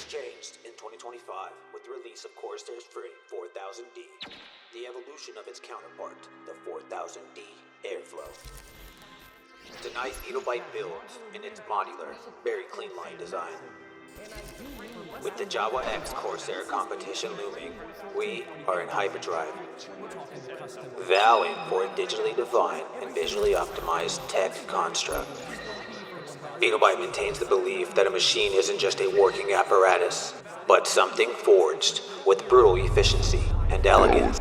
changed in 2025 with the release of Corsair's free 4000D, the evolution of its counterpart, the 4000D Airflow. Tonight, beetlebyte builds in its modular, very clean line design. With the Jawa X Corsair competition looming, we are in hyperdrive, vowing for a digitally defined and visually optimized tech construct. Beetlebyte maintains the belief that a machine isn't just a working apparatus, but something forged with brutal efficiency and elegance.